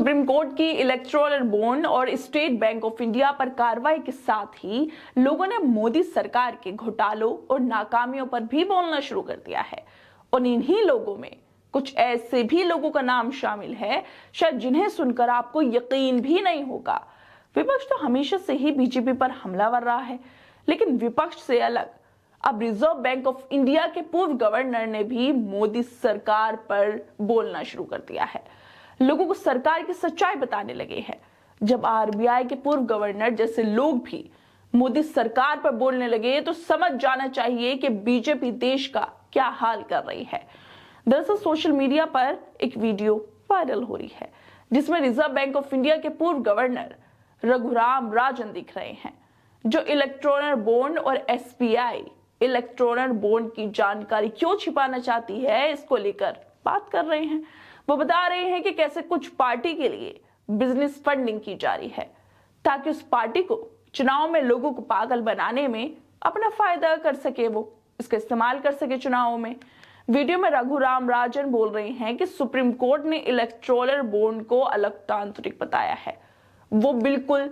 Supreme court की electoral bond और state bank of India पर कार्रवाई के साथ ही लोगों ने मोदी सरकार के घोटालों और नाकामियों पर भी बोलना शुरू कर दिया है। और इन्हीं लोगों में कुछ ऐसे भी लोगों का नाम शामिल है शायद जिन्हें सुनकर आपको यकीन भी नहीं होगा। विपक्ष तो हमेशा से ही बीजेपी पर हमलावर रहा है, लेकिन विपक्ष से अलग अब रिजर्व बैंक ऑफ इंडिया के पूर्व गवर्नर ने भी मोदी सरकार पर बोलना शुरू कर दिया है। लोगों को सरकार की सच्चाई बताने लगे हैं। जब आरबीआई के पूर्व गवर्नर जैसे लोग भी मोदी सरकार पर बोलने लगे तो समझ जाना चाहिए कि बीजेपी देश का क्या हाल कर रही है। दरअसल सोशल मीडिया पर एक वीडियो वायरल हो रही है जिसमें रिजर्व बैंक ऑफ इंडिया के पूर्व गवर्नर रघुराम राजन दिख रहे हैं, जो इलेक्टोरल बॉन्ड और एसबीआई इलेक्टोरल बॉन्ड की जानकारी क्यों छिपाना चाहती है इसको लेकर बात कर रहे हैं। वो बता रहे हैं कि कैसे कुछ पार्टी के लिए बिजनेस फंडिंग की जा रही है ताकि उस पार्टी को चुनाव में लोगों को पागल बनाने में अपना फायदा कर सके, वो इसका इस्तेमाल कर सके चुनावों में। वीडियो में रघुराम राजन बोल रहे हैं कि सुप्रीम कोर्ट ने इलेक्टोरल बॉन्ड को अलोकतांत्रिक बताया है। वो बिल्कुल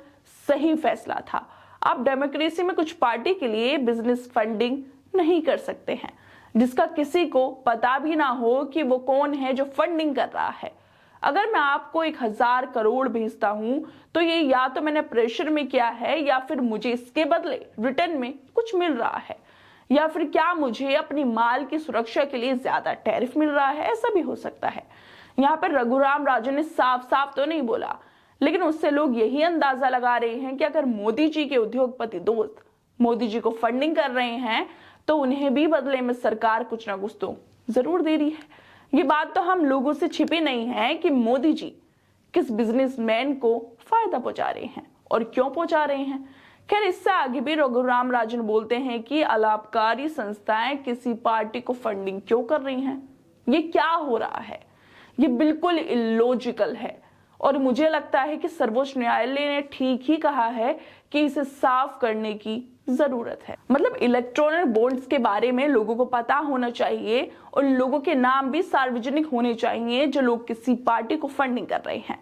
सही फैसला था। आप डेमोक्रेसी में कुछ पार्टी के लिए बिजनेस फंडिंग नहीं कर सकते हैं जिसका किसी को पता भी ना हो कि वो कौन है जो फंडिंग कर रहा है। अगर मैं आपको 1000 करोड़ भेजता हूं तो ये या तो मैंने प्रेशर में किया है या फिर मुझे इसके बदले रिटर्न में कुछ मिल रहा है, या फिर क्या मुझे अपनी माल की सुरक्षा के लिए ज्यादा टैरिफ मिल रहा है, ऐसा भी हो सकता है। यहाँ पर रघुराम राजन ने साफ साफ तो नहीं बोला, लेकिन उससे लोग यही अंदाजा लगा रहे हैं कि अगर मोदी जी के उद्योगपति दोस्त मोदी जी को फंडिंग कर रहे हैं तो उन्हें भी बदले में सरकार कुछ ना कुछ तो जरूर दे रही है। ये बात तो हम लोगों से छिपी नहीं है कि मोदी जी किस बिजनेसमैन को फायदा पहुंचा रहे हैं और क्यों पहुंचा रहे हैं। खैर, इससे आगे भी रघुराम राजन बोलते हैं कि अलाभकारी संस्थाएं किसी पार्टी को फंडिंग क्यों कर रही हैं, ये क्या हो रहा है, ये बिल्कुल इलॉजिकल है। और मुझे लगता है कि सर्वोच्च न्यायालय ने ठीक ही कहा है कि इसे साफ करने की जरूरत है। मतलब इलेक्ट्रॉनिक बॉन्ड्स के बारे में लोगों को पता होना चाहिए और लोगों के नाम भी सार्वजनिक होने चाहिए जो लोग किसी पार्टी को फंडिंग कर रहे हैं।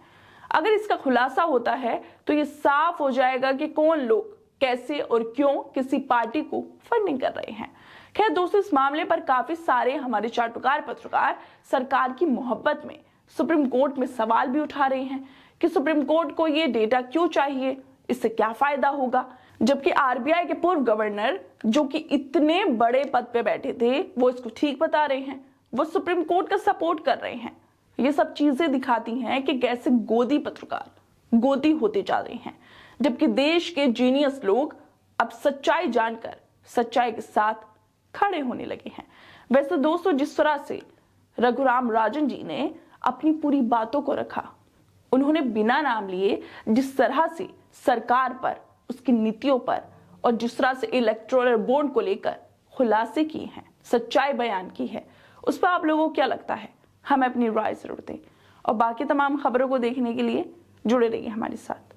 अगर इसका खुलासा होता है तो ये साफ हो जाएगा कि कौन लोग कैसे और क्यों किसी पार्टी को फंडिंग कर रहे हैं। खैर दोस्तों, इस मामले पर काफी सारे हमारे चाटुकार पत्रकार सरकार की मोहब्बत में सुप्रीम कोर्ट में सवाल भी उठा रहे हैं कि सुप्रीम कोर्ट को ये डेटा क्यों चाहिए, इससे क्या फायदा होगा। जबकि आरबीआई के पूर्व गवर्नर जो कि इतने बड़े पद पे बैठे थे वो इसको ठीक बता रहे हैं, वो सुप्रीम कोर्ट का सपोर्ट कर रहे हैं। ये सब चीजें दिखाती हैं कि कैसे गोदी पत्रकार गोदी होते जा रहे हैं, जबकि देश के जीनियस लोग अब सच्चाई जानकर सच्चाई के साथ खड़े होने लगे हैं। वैसे दोस्तों, जिस तरह से रघुराम राजन जी ने अपनी पूरी बातों को रखा, उन्होंने बिना नाम लिए जिस तरह से सरकार पर, उसकी नीतियों पर और जिस तरह से इलेक्टोरल बॉन्ड को लेकर खुलासे किए हैं, सच्चाई बयान की है, उस पर आप लोगों को क्या लगता है, हमें अपनी राय जरूर दें। और बाकी तमाम खबरों को देखने के लिए जुड़े रहिए हमारे साथ।